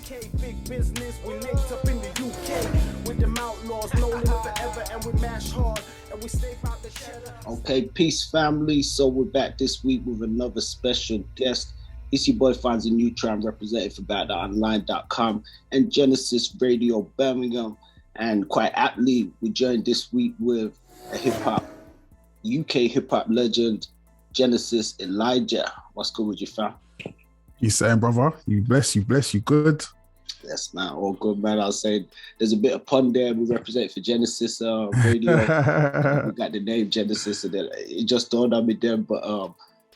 UK, big business, we linked up in the UK with them outlaws, no limit forever, and we mash hard, and we stay out the cheddar. Okay, peace family. So we're back this week with another special guest. It's your boy Fonzie Neutron, representing for BoutOnline.com and Genesis Radio Birmingham. And quite aptly, we joined this week with a UK hip hop legend, Genesis Elijah. What's good with you, fam? You saying, brother? You bless, you good? Yes, man, all good, man. I was saying there's a bit of pun there. We represent for Genesis Radio. We got the name Genesis, and then it just dawned on me then, but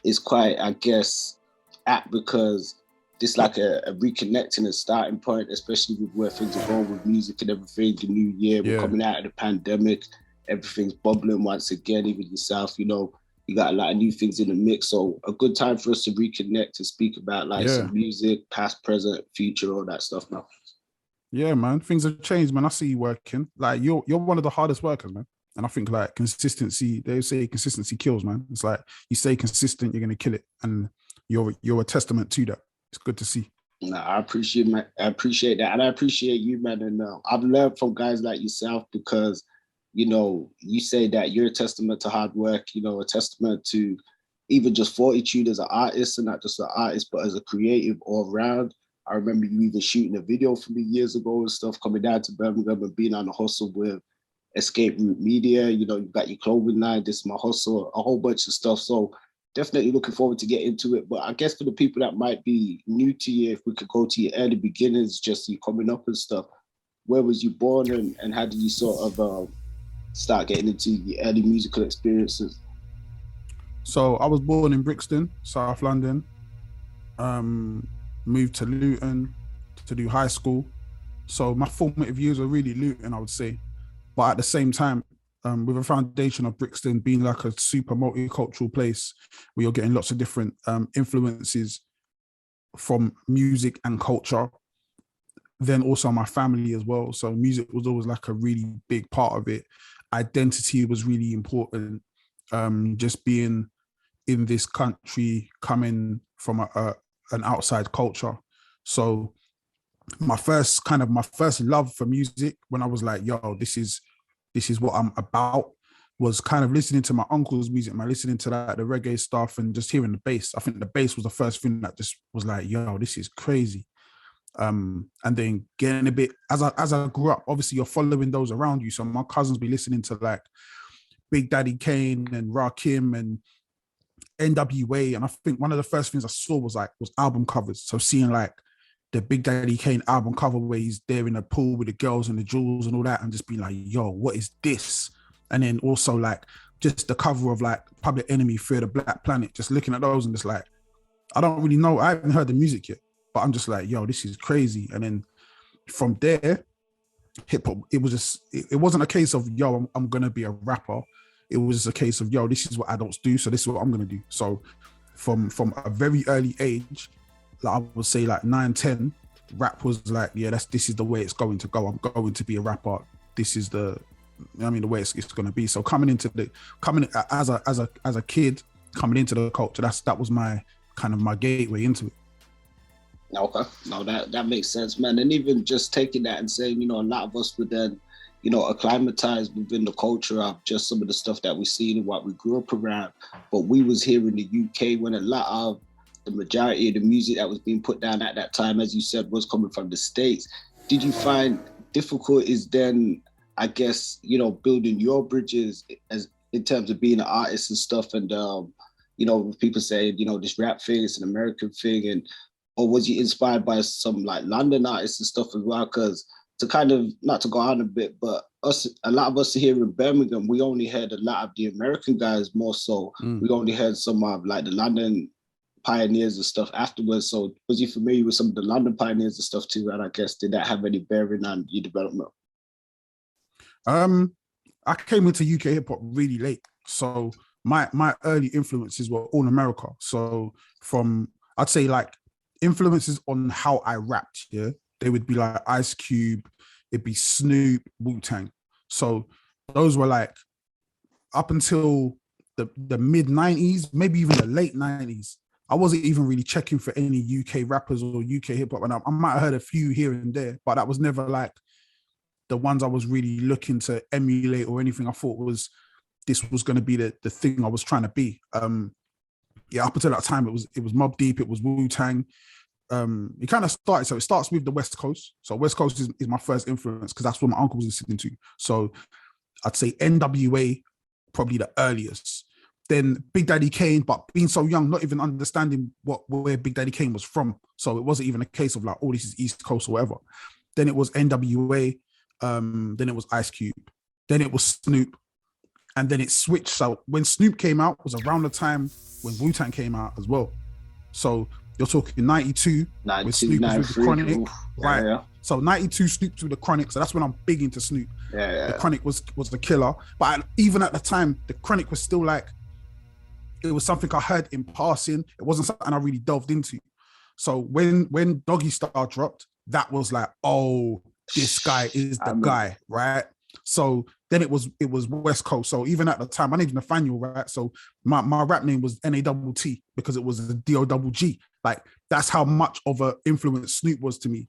it's quite, I guess, apt because this like a reconnecting and starting point, especially with where things are going with music and everything. The new year, we're coming out of the pandemic, everything's bubbling once again, even yourself, you know, you got a lot of new things in the mix. So a good time for us to reconnect and speak about like some music, past, present, future, all that stuff now. Yeah, man. Things have changed, man. I see you working. Like you're one of the hardest workers, man. And I think like consistency, they say consistency kills, man. It's like you stay consistent, you're gonna kill it. And you're a testament to that. It's good to see. Nah, I appreciate that. And I appreciate you, man. And I've learned from guys like yourself because you know, you say that you're a testament to hard work, you know, a testament to even just fortitude as an artist, and not just an artist, but as a creative all around. I remember you even shooting a video for me years ago and stuff, coming down to Birmingham and being on the hustle with Escape Route Media. You know, you've got your clothing line, This Is My Hustle, a whole bunch of stuff. So definitely looking forward to get into it. But I guess for the people that might be new to you, if we could go to your early beginnings, just you coming up and stuff, where was you born and how did you sort of start getting into your early musical experiences? So I was born in Brixton, South London, moved to Luton to do high school. So my formative years were really Luton, I would say. But at the same time, with a foundation of Brixton being like a super multicultural place where you're getting lots of different influences from music and culture, then also my family as well. So music was always like a really big part of it. Identity was really important. Just being in this country, coming from an outside culture. So my first love for music when I was like, yo, this is what I'm about, was kind of listening to my uncle's music, man, listening to like the reggae stuff and just hearing the bass. I think the bass was the first thing that just was like, yo, this is crazy. And then getting a bit as I grew up, obviously you're following those around you. So my cousins be listening to like Big Daddy Kane and Rakim and NWA, and I think one of the first things I saw was album covers. So seeing like the Big Daddy Kane album cover where he's there in the pool with the girls and the jewels and all that, and just being like, yo, what is this? And then also like just the cover of like Public Enemy, Fear the Black Planet, just looking at those and just like, I don't really know, I haven't heard the music yet, but I'm just like, yo, this is crazy. And then from there, hip hop, it wasn't a case of, yo, I'm going to be a rapper. It was just a case of, yo, this is what adults do, so this is what I'm going to do. So from a very early age, like I would say like 9, 10, rap was like, yeah, this is the way it's going to go. I'm going to be a rapper. This is the way it's going to be. So coming as a kid, coming into the culture, that was my kind of my gateway into it. Okay, no, that makes sense, man. And even just taking that and saying, you know, a lot of us would then, you know, acclimatized within the culture of just some of the stuff that we seen and what we grew up around. But we was here in the UK when a lot of the majority of the music that was being put down at that time, as you said, was coming from the States. Did you find difficulties then, I guess, you know, building your bridges as in terms of being an artist and stuff? And, you know, people say, you know, this rap thing, it's an American thing. Or was you inspired by some like London artists and stuff as well? Because to kind of, not to go on a bit, but a lot of us here in Birmingham, we only heard a lot of the American guys more so. We only heard some of like the London pioneers and stuff afterwards. So was you familiar with some of the London pioneers and stuff too? And I guess, did that have any bearing on your development? I came into UK hip hop really late. So my early influences were all America. So from, I'd say like influences on how I rapped, yeah, they would be like Ice Cube, it'd be Snoop, Wu-Tang. So those were like up until the mid 90s, maybe even the late 90s, I wasn't even really checking for any UK rappers or UK hip hop, and I might have heard a few here and there, but that was never like the ones I was really looking to emulate or anything. I thought this was going to be the thing I was trying to be. Yeah, up until that time, it was Mobb Deep, it was Wu-Tang. It kind of started, so it starts with the West Coast. So West Coast is my first influence because that's what my uncle was listening to. So I'd say NWA, probably the earliest. Then Big Daddy Kane, but being so young, not even understanding where Big Daddy Kane was from. So it wasn't even a case of like, oh, this is East Coast or whatever. Then it was NWA. Then it was Ice Cube. Then it was Snoop. And then it switched. So when Snoop came out, was around the time when Wu-Tang came out as well. So you're talking 92, with Snoop was with the Chronic. Right. Yeah. So 92, Snoop with the Chronic. So that's when I'm big into Snoop. Yeah. The Chronic was the killer. But even at the time, the Chronic was still like, it was something I heard in passing. It wasn't something I really delved into. So when Doggy Star dropped, that was like, oh, this guy is the guy, right? So then it was West Coast. So even at the time, my name's Nathaniel, right? So my rap name was NATT because it was a DOGG. Like, that's how much of an influence Snoop was to me.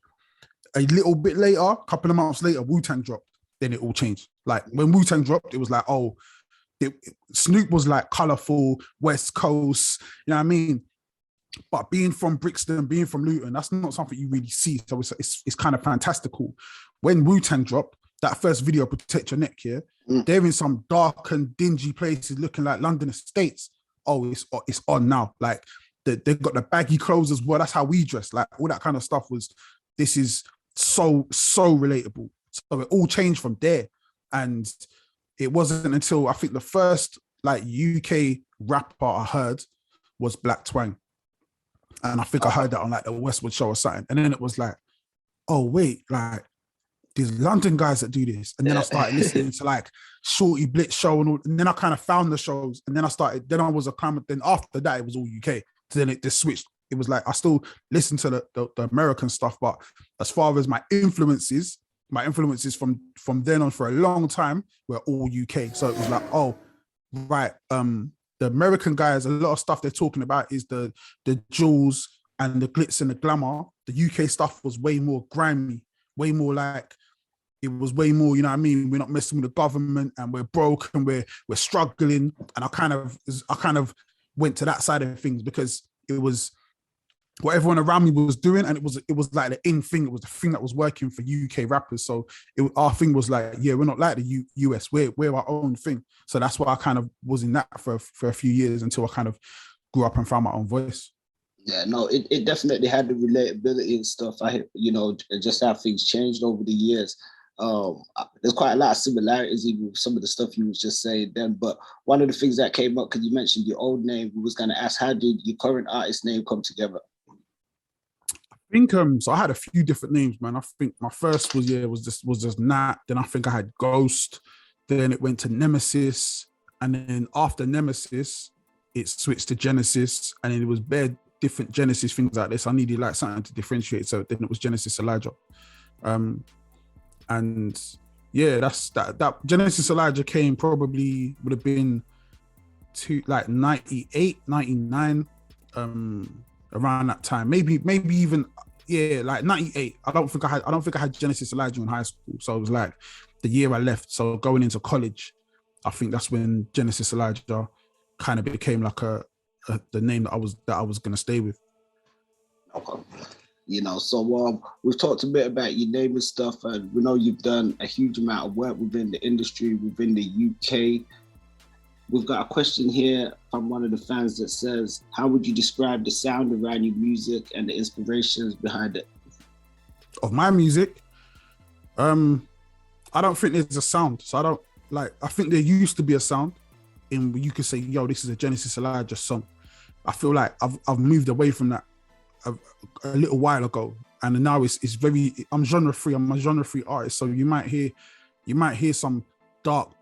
A little bit later, a couple of months later, Wu-Tang dropped. Then it all changed. Like, when Wu-Tang dropped, it was like, oh, Snoop was like colorful, West Coast, you know what I mean? But being from Brixton, being from Luton, that's not something you really see. So it's kind of fantastical. When Wu-Tang dropped, that first video, Protect Your Neck, here, they're in some dark and dingy places looking like London estates. Oh, it's on now. Like, they've got the baggy clothes as well. That's how we dress. Like, all that kind of stuff this is so relatable. So it all changed from there. And it wasn't until I think the first like UK rapper I heard was Black Twang. And I think I heard that on like the Westwood show or something. And then it was like, oh wait, like there's London guys that do this. And then I started listening to like Shorty Blitz show and then I kind of found the shows. And then I was a climber. Then after that, it was all UK. So then it just switched. It was like, I still listen to the American stuff, but as far as my influences from then on for a long time were all UK. So it was like, oh, right. The American guys, a lot of stuff they're talking about is the jewels and the glitz and the glamour. The UK stuff was way more grimy, way more like, it was way more, you know what I mean? We're not messing with the government and we're broke and we're struggling. And I kind of went to that side of things because it was what everyone around me was doing, and it was like the in thing. It was the thing that was working for UK rappers. So our thing was like, yeah, we're not like the US. We're our own thing. So that's why I kind of was in that for a few years until I kind of grew up and found my own voice. Yeah, no, it definitely had the relatability and stuff. Just how things changed over the years. There's quite a lot of similarities even with some of the stuff you was just saying then. But one of the things that came up, because you mentioned your old name, we was going to ask, how did your current artist name come together? I think so I had a few different names, man. I think my first was just Nat. Then I think I had Ghost. Then it went to Nemesis, and then after Nemesis, it switched to Genesis, and then it was bare different Genesis things like this. I needed like something to differentiate, so then it was Genesis Elijah. And yeah, that's that Genesis Elijah came probably would have been to like 98, 99. Around that time, maybe even like 98. I don't think I had Genesis Elijah in high school, so it was like the year I left. So going into college, I think that's when Genesis Elijah kind of became like the name that I was gonna stay with. Okay. So we've talked a bit about your name and stuff, and we know you've done a huge amount of work within the industry, within the UK. We've got a question here from one of the fans that says, how would you describe the sound around your music and the inspirations behind it? Of my music? I don't think there's a sound. So I think there used to be a sound in where you could say, yo, this is a Genesis Elijah song. I feel like I've moved away from that a little while ago. And now it's very, I'm genre free. I'm a genre free artist. So you might hear some dark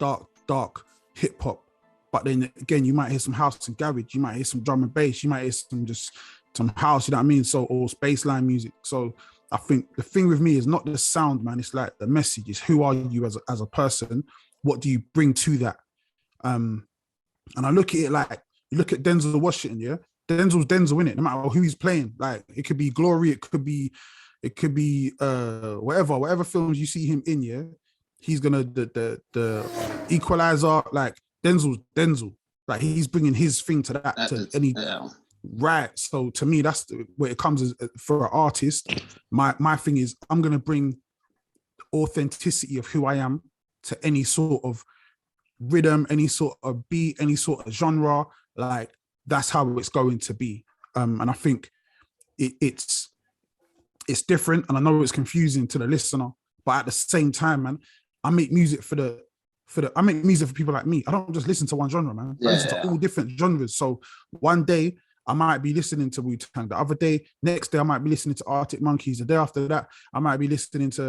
hip hop. But then again, you might hear some house and garage, you might hear some drum and bass, you might hear some house, you know what I mean? So, or bassline music. So I think the thing with me is not the sound, man. It's like the message. It's who are you as a person? What do you bring to that? And I look at it like, you look at Denzel Washington, yeah? Denzel's Denzel, in it, no matter who he's playing. Like it could be Glory, it could be whatever films you see him in, yeah. He's gonna the Equalizer, like Denzel's Denzel. Like he's bringing his thing to that to any right. So to me, that's where it comes as, for an artist. My thing is I'm gonna bring authenticity of who I am to any sort of rhythm, any sort of beat, any sort of genre. Like that's how it's going to be. And I think it's different, and I know it's confusing to the listener, but at the same time, man, I make music I make music for people like me. I don't just listen to one genre, man. I listen to all different genres. So one day I might be listening to Wu-Tang. The other day, next day I might be listening to Arctic Monkeys. The day after that, I might be listening to, you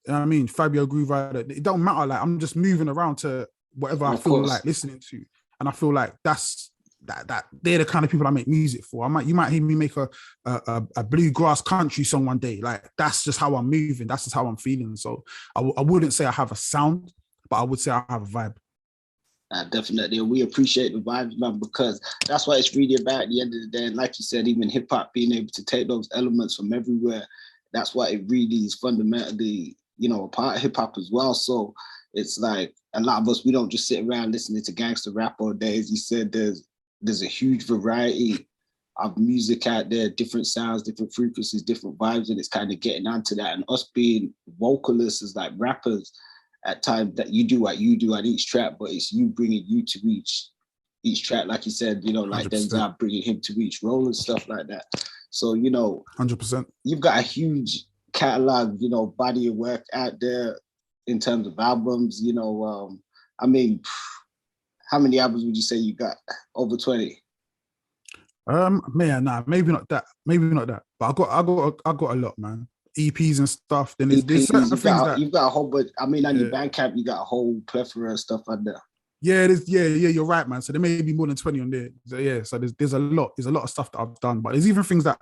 know what I mean, Fabio Groove Rider. It don't matter. Like I'm just moving around to whatever I feel like listening to, and I feel like that's that they're the kind of people I make music for. You might hear me make a bluegrass country song one day. Like that's just how I'm moving. That's just how I'm feeling. So I wouldn't say I have a sound, but I would say I have a vibe. Definitely. We appreciate the vibes, man, because that's what it's really about at the end of the day. And like you said, even hip hop being able to take those elements from everywhere, that's why it really is fundamentally, you know, a part of hip hop as well. So it's like a lot of us, we don't just sit around listening to gangster rap all day. As you said, there's a huge variety of music out there, different sounds, different frequencies, different vibes, and it's kind of getting onto that. And us being vocalists as like rappers, at times that you do what you do at each track, but it's you bringing you to each track, like you said, you know, like 100%. Denzel bringing him to each role and stuff like that. So, you know, 100%. You've got a huge catalog, you know, body of work out there in terms of albums, you know. I mean, how many albums would you say you got? Over 20? Man, nah, maybe not that. But I got a lot, man. EPs and stuff. Then there's certain things you've got a whole bunch. I mean, on your Bandcamp, you got a whole plethora of stuff on there. Yeah, you're right, man. So there may be more than 20 on there. So, yeah, so there's a lot of stuff that I've done, but there's even things that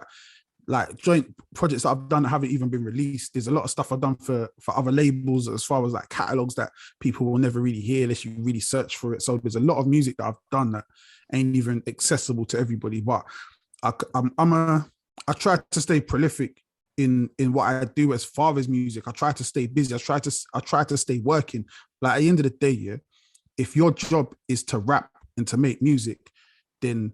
like joint projects that I've done that haven't even been released. There's a lot of stuff I've done for other labels as far as like catalogs that people will never really hear unless you really search for it. So there's a lot of music that I've done that ain't even accessible to everybody. But I try to stay prolific in what I do as far as music. I try to stay busy. I try to stay working. Like at the end of the day, yeah, if your job is to rap and to make music, then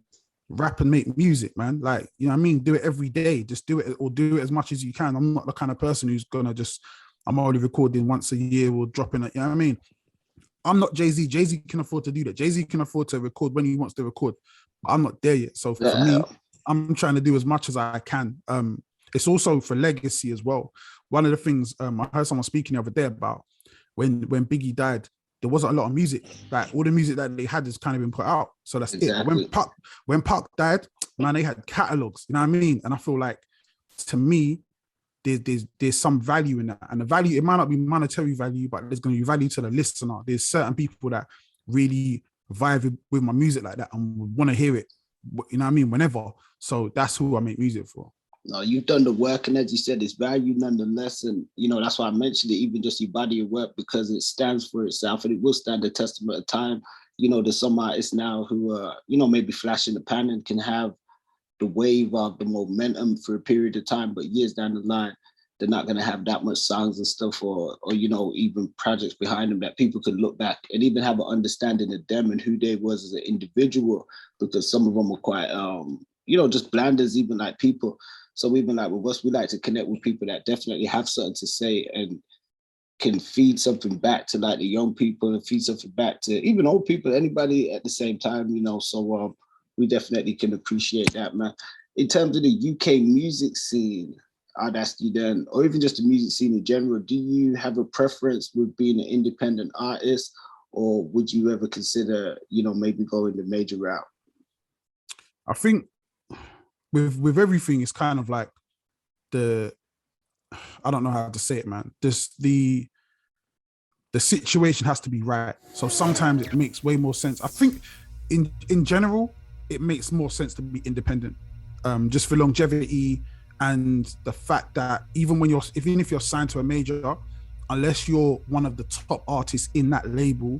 rap and make music, man. Like, you know what I mean? Do it every day. Just do it, or do it as much as you can. I'm not the kind of person who's gonna I'm only recording once a year or dropping it. You know what I mean? I'm not Jay-Z. Jay-Z can afford to do that. Jay-Z can afford to record when he wants to record. But I'm not there yet. So for me, I'm trying to do as much as I can. It's also for legacy as well. One of the things I heard someone speaking the other day about when Biggie died, there wasn't a lot of music. Like all the music that they had has kind of been put out. So that's exactly it. But when Pac died, man, they had catalogs. You know what I mean? And I feel like, to me, there's some value in that. And the value, it might not be monetary value, but there's going to be value to the listener. There's certain people that really vibe with my music like that and want to hear it, you know what I mean, whenever. So that's who I make music for. No, you've done the work, and as you said, it's value nonetheless. And, you know, that's why I mentioned it, even just your body of work, because it stands for itself and it will stand the testament of time. You know, there's some artists now who, you know, maybe flash in the pan and can have the wave of the momentum for a period of time, but years down the line, they're not going to have that much songs and stuff or, you know, even projects behind them that people could look back and even have an understanding of them and who they was as an individual, because some of them were quite, you know, just bland as even like people. So even like with us, we like to connect with people that definitely have something to say and can feed something back to like the young people and feed something back to even old people, anybody at the same time, you know. So we definitely can appreciate that, man. In terms of the UK music scene, I'd ask you then, or even just the music scene in general, do you have a preference with being an independent artist, or would you ever consider, you know, maybe going the major route? I think with everything, it's kind of like I don't know how to say it, man. The situation has to be right. So sometimes it makes way more sense. I think in general, it makes more sense to be independent, just for longevity and the fact that even if you're signed to a major, unless you're one of the top artists in that label,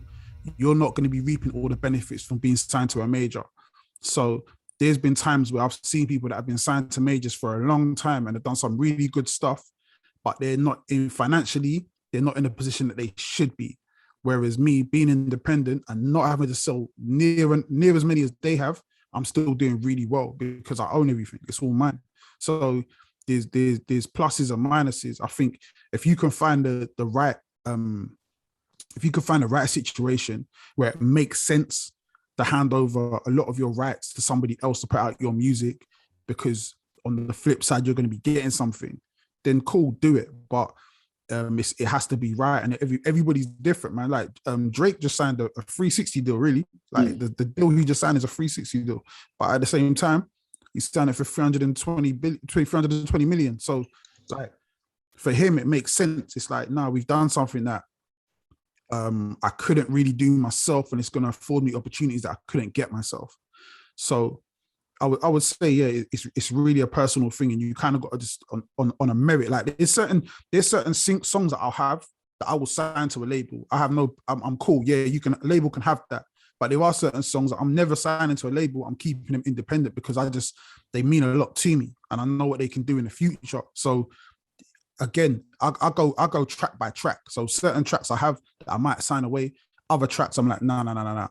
you're not going to be reaping all the benefits from being signed to a major. So there's been times where I've seen people that have been signed to majors for a long time and have done some really good stuff, but they're not in financially, they're not in a position that they should be. Whereas me being independent and not having to sell near as many as they have, I'm still doing really well because I own everything. It's all mine. So there's pluses and minuses. I think if you can find the right situation where it makes sense to hand over a lot of your rights to somebody else to put out your music, because on the flip side you're going to be getting something, then cool, do it. But it has to be right, and everybody's different, man. Like Drake just signed a 360 deal, really. Like the deal he just signed is a 360 deal, but at the same time, he's signed it for 320 million. So like for him, it makes sense. It's like, no, we've done something that I couldn't really do myself, and it's going to afford me opportunities that I couldn't get myself. So I would say, yeah, it's really a personal thing, and you kind of got to just on a merit. Like there's certain songs that I'll have that I will sign to a label. I'm cool. Yeah, a label can have that. But there are certain songs that I'm never signing to a label. I'm keeping them independent because they mean a lot to me, and I know what they can do in the future. So again, I go track by track. So certain tracks I have that I might sign away. Other tracks, I'm like, no.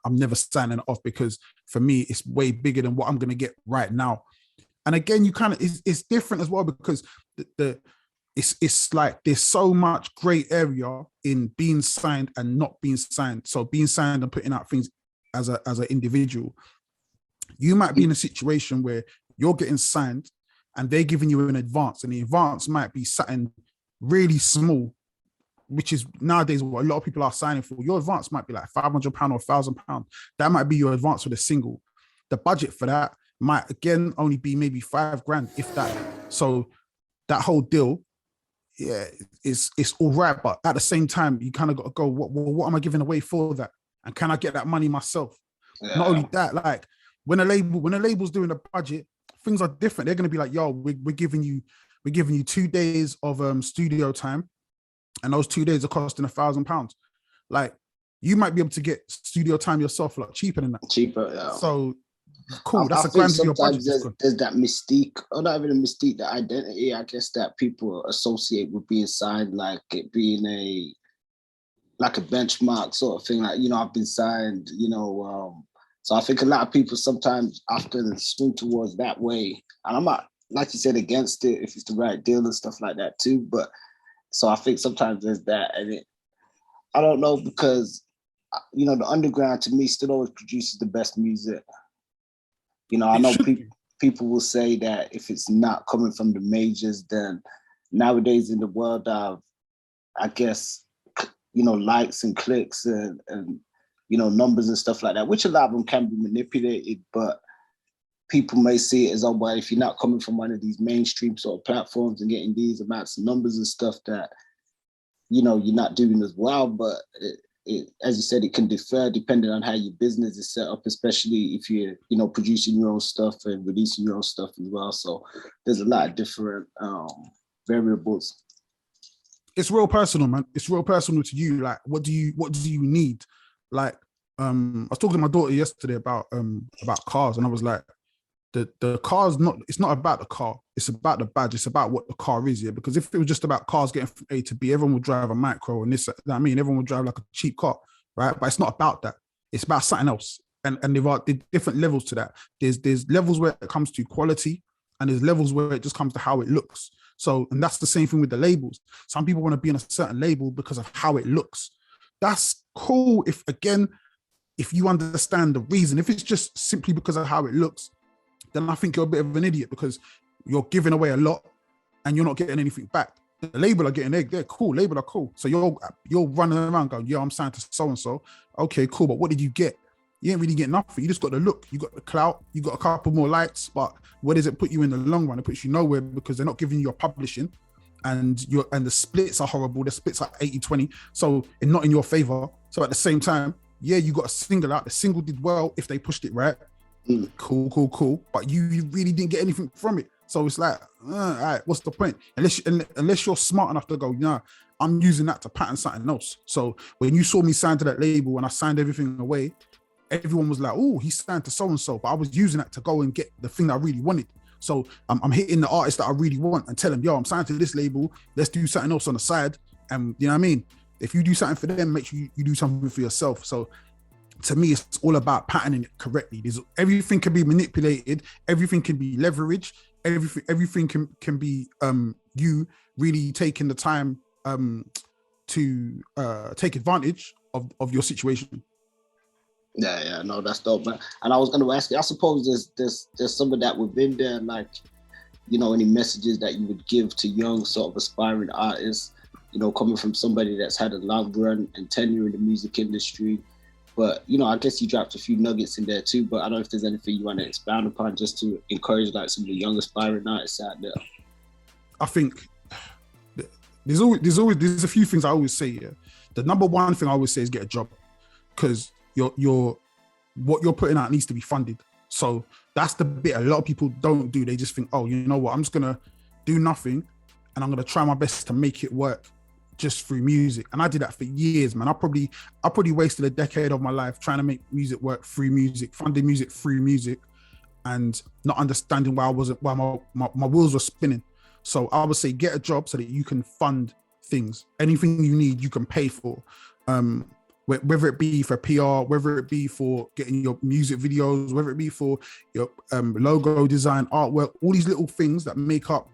I'm never signing it off, because for me, it's way bigger than what I'm going to get right now. And again, you kind of, it's different as well, because it's like there's so much gray area in being signed and not being signed. So being signed and putting out things as an individual, you might be in a situation where you're getting signed and they're giving you an advance, and the advance might be something really small, which is nowadays what a lot of people are signing for. Your advance might be like £500 or £1,000. That might be your advance for the single. The budget for that might, again, only be maybe £5,000, if that. So that whole deal, yeah, it's all right. But at the same time, you kind of got to go, what am I giving away for that? And can I get that money myself? Yeah. Not only that, like when a label's doing a budget, things are different. They're going to be like, yo, we're giving you 2 days of studio time, and those 2 days are costing £1,000. Like, you might be able to get studio time yourself a lot cheaper than that. Cheaper, yeah. So cool. That's a grand of your budget. There's that mystique, or not even a mystique, the identity, I guess, that people associate with being signed, like it being a benchmark sort of thing. Like, I've been signed, so I think a lot of people sometimes often swing towards that way. And I'm not, like you said, against it if it's the right deal and stuff like that too. But so I think sometimes there's that, and I don't know, because the underground to me still always produces the best music. I know people will say that if it's not coming from the majors, then nowadays in the world of, I guess, likes and clicks and numbers and stuff like that, which a lot of them can be manipulated, but people may see it as, oh, well, if you're not coming from one of these mainstream sort of platforms and getting these amounts of numbers and stuff, that, you're not doing as well. But as you said, it can differ depending on how your business is set up, especially if you're, producing your own stuff and releasing your own stuff as well. So there's a lot of different variables. It's real personal, man. It's real personal to you. Like, what do you need? Like, I was talking to my daughter yesterday about cars, and I was like, the car's it's not about the car, it's about the badge, it's about what the car is, yeah. Because if it was just about cars getting from A to B, everyone would drive a micro and this, everyone would drive like a cheap car, right? But it's not about that. It's about something else. And there are different levels to that. There's levels where it comes to quality, and there's levels where it just comes to how it looks. So, and that's the same thing with the labels. Some people want to be on a certain label because of how it looks. That's cool if you understand the reason. If it's just simply because of how it looks, then I think you're a bit of an idiot, because you're giving away a lot and you're not getting anything back. The label are getting, they're cool, label are cool. So you're running around going, yeah, I'm signed to so-and-so. Okay, cool, but what did you get? You ain't really get nothing. You just got the look, you got the clout, you got a couple more likes, but where does it put you in the long run? It puts you nowhere, because they're not giving you your publishing, and the splits are horrible. The splits are 80-20, so it's not in your favor. So at the same time, yeah, you got a single out. The single did well if they pushed it right. Cool. But you really didn't get anything from it. So it's like, all right, what's the point? Unless you're smart enough to go, I'm using that to patent something else. So when you saw me sign to that label and I signed everything away, everyone was like, oh, he's signed to so-and-so, but I was using that to go and get the thing that I really wanted. So I'm hitting the artist that I really want and tell them, yo, I'm signed to this label. Let's do something else on the side. And you know what I mean? If you do something for them, make sure you do something for yourself. So to me, it's all about patterning it correctly. Everything can be manipulated. Everything can be leveraged. Everything can be you really taking the time to take advantage of your situation. Yeah, no, that's dope, man. And I was going to ask you, I suppose there's some of that within there, like, you know, any messages that you would give to young sort of aspiring artists, you know, coming from somebody that's had a long run and tenure in the music industry. But, you know, I guess you dropped a few nuggets in there too, but I don't know if there's anything you want to expound upon just to encourage like some of the young aspiring artists out there. I think there's a few things I always say. Yeah, the number one thing I always say is get a job, because what you're putting out needs to be funded. So that's the bit a lot of people don't do. They just think, oh, you know what, I'm just gonna do nothing and I'm gonna try my best to make it work just through music. And I did that for years, man. I probably wasted a decade of my life trying to make music work through music, funding music through music, and not understanding why my wheels were spinning. So I would say get a job so that you can fund things. Anything you need, you can pay for. Whether it be for PR, whether it be for getting your music videos, whether it be for your logo design, artwork, all these little things that make up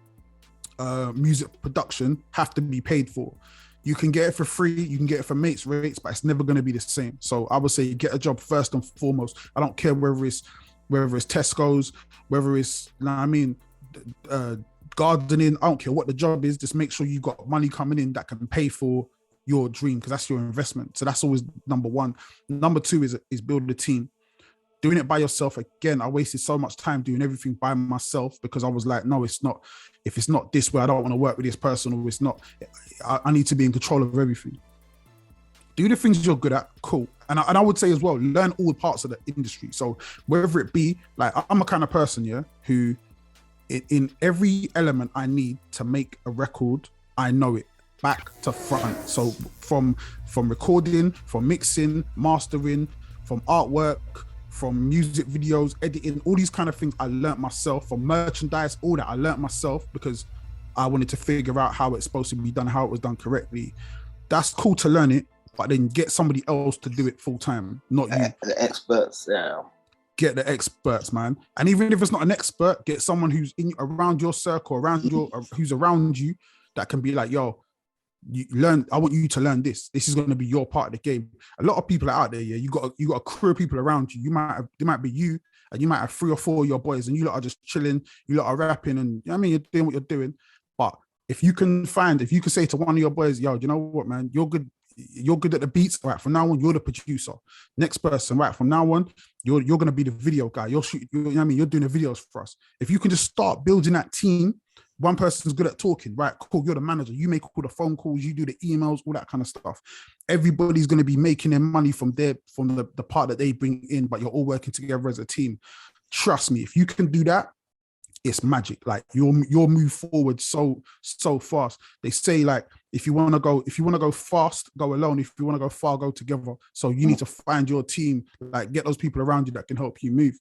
music production have to be paid for. You can get it for free, you can get it for mates rates, but it's never going to be the same. So I would say get a job first and foremost. I don't care whether it's Tesco's, whether it's, you know what I mean, gardening, I don't care what the job is, just make sure you got money coming in that can pay for your dream, because that's your investment. So that's always number one. Number two is build a team. Doing it by yourself, again, I wasted so much time doing everything by myself because I was like, no, it's not. If it's not this way, I don't want to work with this person, or it's not. I need to be in control of everything. Do the things you're good at, cool. And I would say as well, learn all parts of the industry. So whether it be, like, I'm a kind of person, yeah, who in every element I need to make a record, I know it back to front. So from recording, from mixing, mastering, from artwork, from music videos, editing, all these kind of things I learned myself. From merchandise, all that I learned myself because I wanted to figure out how it's supposed to be done, how it was done correctly. That's cool to learn it, but then get somebody else to do it full time, not you. The experts, yeah. Get the experts, man. And even if it's not an expert, get someone who's around your circle, who's around you, that can be like, yo, you learn. I want you to learn this. This is going to be your part of the game. A lot of people are out there. Yeah, you got a crew of people around you. There might be you, and you might have 3 or 4 of your boys, and you lot are just chilling. You lot are rapping, and you know what I mean, you're doing what you're doing. But if you can say to one of your boys, yo, you know what, man, you're good at the beats. Right, from now on, you're the producer. Next person, right, from now on, you're going to be the video guy. You know what I mean, you're doing the videos for us. If you can just start building that team. One person's good at talking, right? Cool, you're the manager. You make all the phone calls, you do the emails, all that kind of stuff. Everybody's going to be making their money from the part that they bring in, but you're all working together as a team. Trust me, if you can do that, it's magic. Like you'll move forward so fast. They say, like, if you want to go fast, go alone. If you want to go far, go together. So you need to find your team, like get those people around you that can help you move.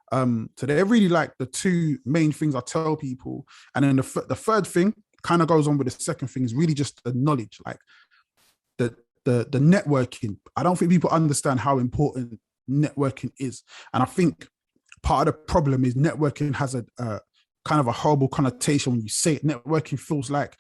So they're really like the 2 main things I tell people. And then the third thing kind of goes on with the second thing, is really just the knowledge, like the networking. I don't think people understand how important networking is. And I think part of the problem is networking has a kind of a horrible connotation when you say it. Networking feels like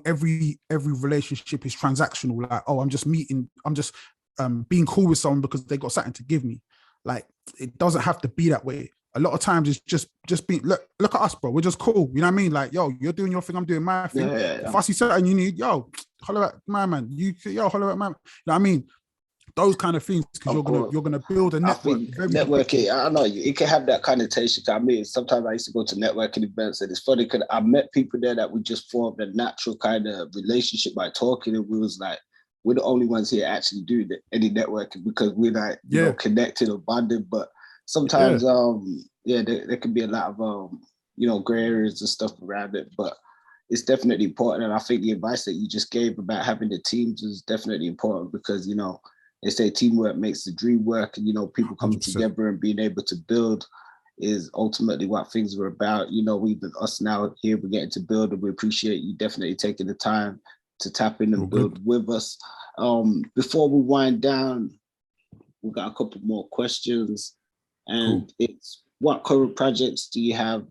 every relationship is transactional. Like, oh, I'm just being cool with someone because they got something to give me. Like, it doesn't have to be that way. A lot of times it's just being, look at us, bro. We're just cool. You know what I mean? Like, yo, you're doing your thing, I'm doing my thing. Yeah. If I see something you need, yo, holler at my man. Holler at my man. You know what I mean? Those kind of things, because you're gonna build a network. Networking, I know it can have that connotation. I mean, sometimes I used to go to networking events, and it's funny because I met people there that we just formed a natural kind of relationship by talking, and we was like, we're the only ones here actually do any networking because we're like, you know, connected or bonded. But sometimes, there can be a lot of, gray areas and stuff around it. But it's definitely important. And I think the advice that you just gave about having the teams is definitely important because, you know, they say teamwork makes the dream work, and, you know, people coming 100%. together and being able to build is ultimately what things are about. You know, even us now here, we're getting to build, and we appreciate you definitely taking the time to tap in and build with us. Before we wind down, we got a couple more questions, and it's, what current projects do you have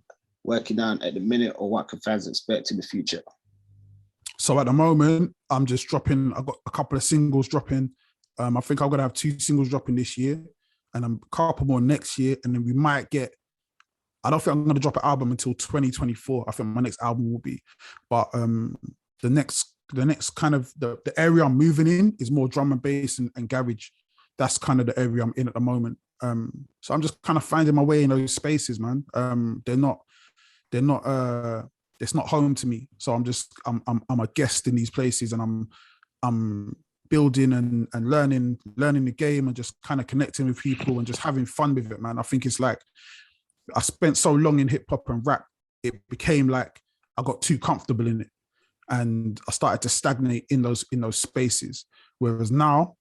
working on at the minute, or what can fans expect in the future? So at the moment, I'm just dropping, I've got a couple of singles dropping. I think I'm going to have 2 singles dropping this year, and a couple more next year. And then we might get, I don't think I'm going to drop an album until 2024. I think my next album will be. But the next kind of, the area I'm moving in is more drum and bass and garage. That's kind of the area I'm in at the moment. So I'm just kind of finding my way in those spaces, man. It's not home to me. So I'm a guest in these places, and I'm building and learning the game, and just kind of connecting with people and just having fun with it, man. I think it's like, I spent so long in hip hop and rap, it became like I got too comfortable in it, and I started to stagnate in those spaces. Whereas now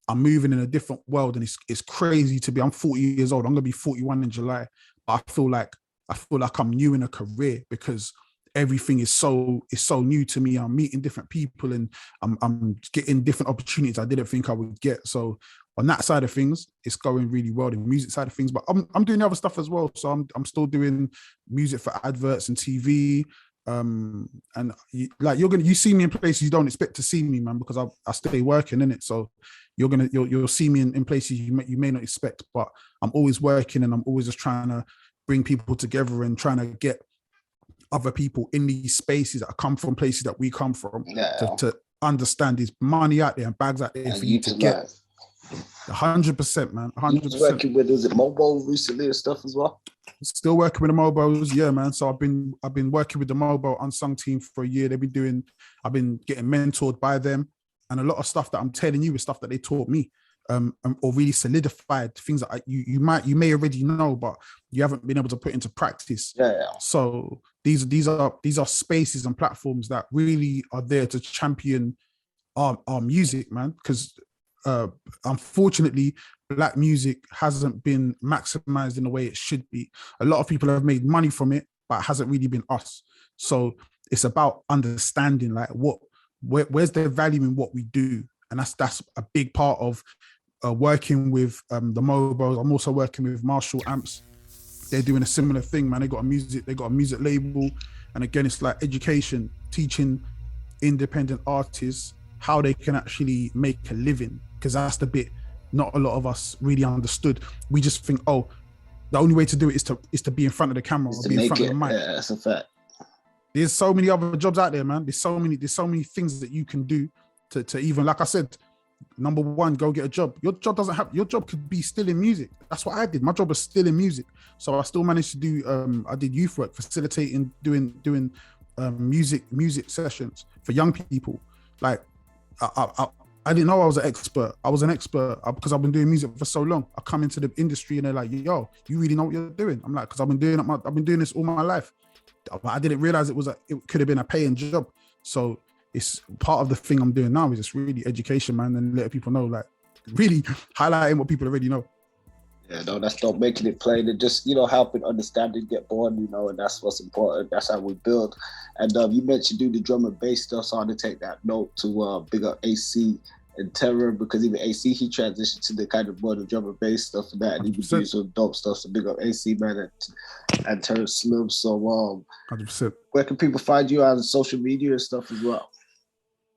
I'm moving in a different world, and it's crazy to be. I'm 40 years old. I'm gonna be 41 in July. But I feel like I'm new in a career, because everything is so new to me. I'm meeting different people, and I'm getting different opportunities I didn't think I would get. So on that side of things, it's going really well, the music side of things. But I'm doing other stuff as well. So I'm still doing music for adverts and TV. And you see me in places you don't expect to see me, man, because I stay working in it. So you'll see me in places you may not expect. But I'm always working, and I'm always just trying to bring people together and trying to get other people in these spaces that come from places that we come from, to understand there's money out there and bags out there and for you to get. 100%, man. 100%. Working with, is it MOBO recently and stuff as well? Still working with the MOBOs, yeah, man. So I've been working with the MOBO Unsung team for a year. I've been getting mentored by them, and a lot of stuff that I'm telling you is stuff that they taught me. Or really solidified things that you may already know, but you haven't been able to put into practice. Yeah. So these are spaces and platforms that really are there to champion our music, man. Because unfortunately, Black music hasn't been maximized in the way it should be. A lot of people have made money from it, but it hasn't really been us. So it's about understanding, like, where's the value in what we do, and that's a big part of working with the MOBOs. I'm also working with Marshall Amps. They're doing a similar thing, man. They got a music label, and again, it's like education, teaching independent artists how they can actually make a living, because that's the bit not a lot of us really understood. We just think, oh, the only way to do it is to be in front of the camera, or be in front of the mic. Yeah, that's a fact. There's so many other jobs out there, man. There's so many things that you can do to even, like I said, number one, go get a job. Your job could be still in music. That's what I did. My job was still in music. So I still managed to do, I did youth work, facilitating, doing music sessions for young people. Like, I didn't know I was an expert. I was an expert because I've been doing music for so long. I come into the industry and they're like, yo, you really know what you're doing? I'm like, because I've been doing this all my life. I didn't realize it could have been a paying job. So it's part of the thing I'm doing now is just really education, man, and letting people know, like, really highlighting what people already know. Yeah, no, that's not making it plain, and just, helping understanding get born, and that's what's important. That's how we build. And you mentioned do the drum and bass stuff, so I want to take that note to big up AC and Terror, because even AC, he transitioned to the kind of more the drum and bass stuff and that, and he was doing some dope stuff. So big up AC, man, and Terror Slim. So 100%. Where can people find you on social media and stuff as well?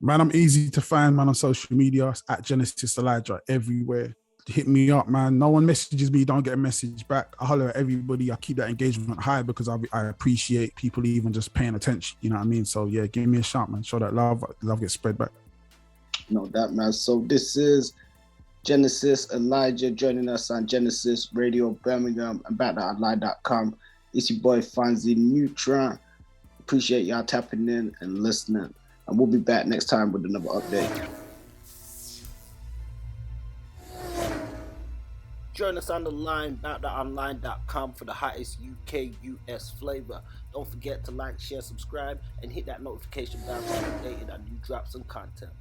Man, I'm easy to find, man, on social media. It's at Genesis Elijah everywhere. Hit me up, man. No one messages me, don't get a message back. I holler at everybody. I keep that engagement high because I appreciate people even just paying attention. You know what I mean? So yeah, give me a shout, man. Show that love. Love gets spread back. No doubt, man. So this is Genesis Elijah joining us on Genesis Radio Birmingham and BoutThatOnline.com. It's your boy Fonzie Neutron. Appreciate y'all tapping in and listening. And we'll be back next time with another update. Join us on the line, BoutThatOnline.com, for the hottest UK, US flavor. Don't forget to like, share, subscribe, and hit that notification bell to be updated on new drops and content.